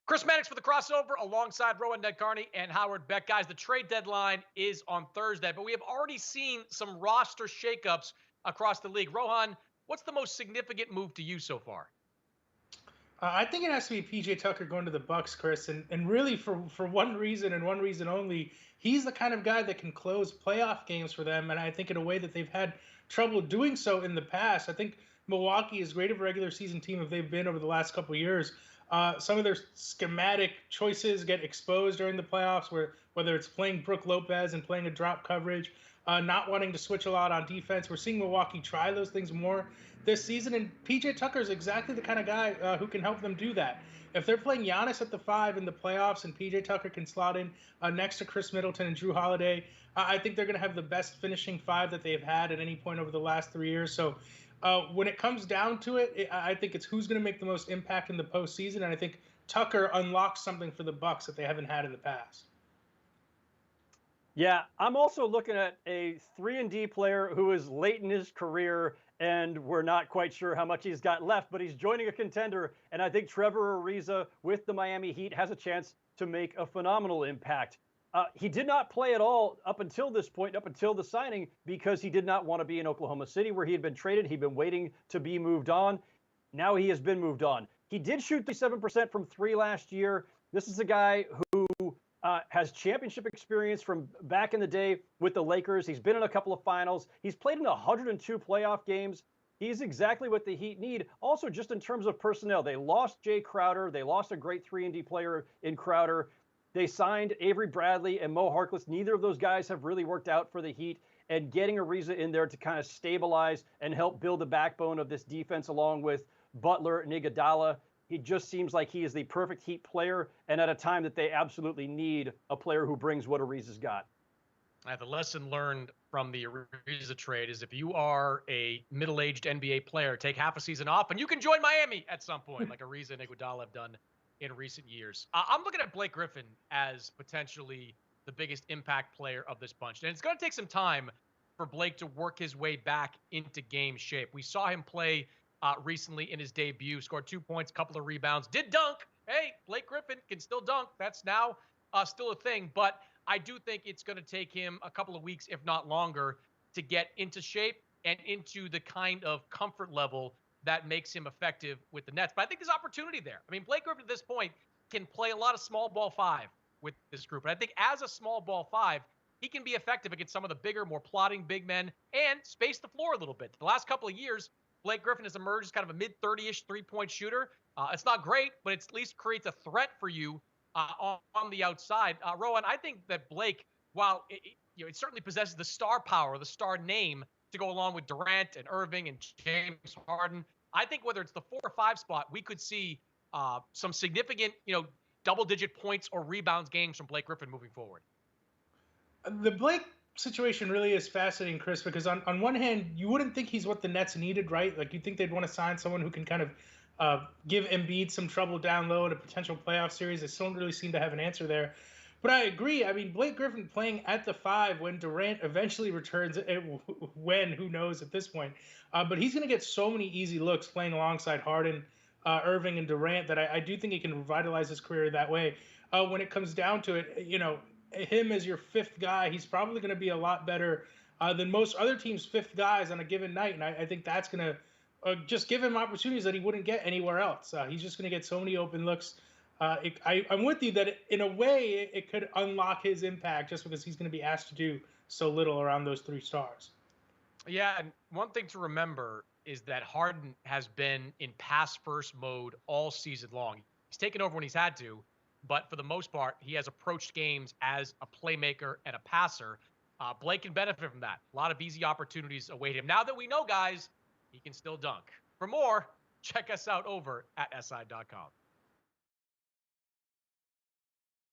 Chris Mannix for the crossover alongside Rohan Nadkarni and Howard Beck. Guys, the trade deadline is on Thursday, but we have already seen some roster shakeups across the league. Rohan, what's the most significant move to you so far? I think it has to be PJ Tucker going to the Bucks, Chris, and really for one reason and one reason only. He's the kind of guy that can close playoff games for them, and I think in a way that they've had trouble doing so in the past. I think Milwaukee, as great of a regular season team as they've been over the last couple of years, some of their schematic choices get exposed during the playoffs, whether it's playing Brook Lopez and playing a drop coverage, not wanting to switch a lot on defense. We're seeing Milwaukee try those things more this season, and PJ Tucker is exactly the kind of guy who can help them do that. If they're playing Giannis at the 5 in the playoffs and PJ Tucker can slot in next to Chris Middleton and Drew Holiday, I think they're going to have the best finishing 5 that they've had at any point over the last 3 years. So when it comes down to it, I think it's who's going to make the most impact in the postseason, and I think Tucker unlocks something for the Bucks that they haven't had in the past. Yeah, I'm also looking at a 3-and-D player who is late in his career, and we're not quite sure how much he's got left, but he's joining a contender, and I think Trevor Ariza with the Miami Heat has a chance to make a phenomenal impact. He did not play at all up until this point, up until the signing, because he did not want to be in Oklahoma City where he had been traded. He'd been waiting to be moved on. Now he has been moved on. He did shoot 37% from 3 last year. This is a guy who has championship experience from back in the day with the Lakers. He's been in a couple of finals. He's played in 102 playoff games. He's exactly what the Heat need. Also, just in terms of personnel, they lost Jay Crowder. They lost a great 3-and-D player in Crowder. They signed Avery Bradley and Mo Harkless. Neither of those guys have really worked out for the Heat. And getting Ariza in there to kind of stabilize and help build the backbone of this defense along with Butler and Iguodala, he just seems like he is the perfect Heat player, and at a time that they absolutely need a player who brings what Ariza's got. The lesson learned from the Ariza trade is if you are a middle-aged NBA player, take half a season off, and you can join Miami at some point, like Ariza and Iguodala have done in recent years. I'm looking at Blake Griffin as potentially the biggest impact player of this bunch, and it's going to take some time for Blake to work his way back into game shape. We saw him play recently in his debut, scored 2 points, a couple of rebounds, did dunk. Hey, Blake Griffin can still dunk. That's now still a thing. But I do think it's going to take him a couple of weeks, if not longer, to get into shape and into the kind of comfort level that makes him effective with the Nets. But I think there's opportunity there. I mean, Blake Griffin at this point can play a lot of small ball 5 with this group. And I think as a small ball 5, he can be effective against some of the bigger, more plotting big men and space the floor a little bit. The last couple of years, Blake Griffin has emerged as kind of a mid-30-ish three-point shooter. It's not great, but it at least creates a threat for you on the outside. Rohan, I think that Blake, while it certainly possesses the star power, the star name to go along with Durant and Irving and James Harden, I think whether it's the 4 or 5 spot, we could see some significant, double-digit points or rebounds games from Blake Griffin moving forward. The Blake situation really is fascinating, Chris, because on one hand, you wouldn't think he's what the Nets needed, right? Like, you'd think they'd want to sign someone who can kind of give Embiid some trouble down low in a potential playoff series. They still don't really seem to have an answer there. But I agree. I mean, Blake Griffin playing at the 5 when Durant eventually returns, who knows at this point. But he's going to get so many easy looks playing alongside Harden, Irving, and Durant that I do think he can revitalize his career that way. When it comes down to it, him as your 5th guy, he's probably going to be a lot better than most other teams' 5th guys on a given night. And I think that's going to just give him opportunities that he wouldn't get anywhere else. He's just going to get so many open looks. I'm with you that in a way it could unlock his impact just because he's going to be asked to do so little around those 3 stars. Yeah, and one thing to remember is that Harden has been in pass-first mode all season long. He's taken over when he's had to, but for the most part, he has approached games as a playmaker and a passer. Blake can benefit from that. A lot of easy opportunities await him. Now that we know, guys, he can still dunk. For more, check us out over at SI.com.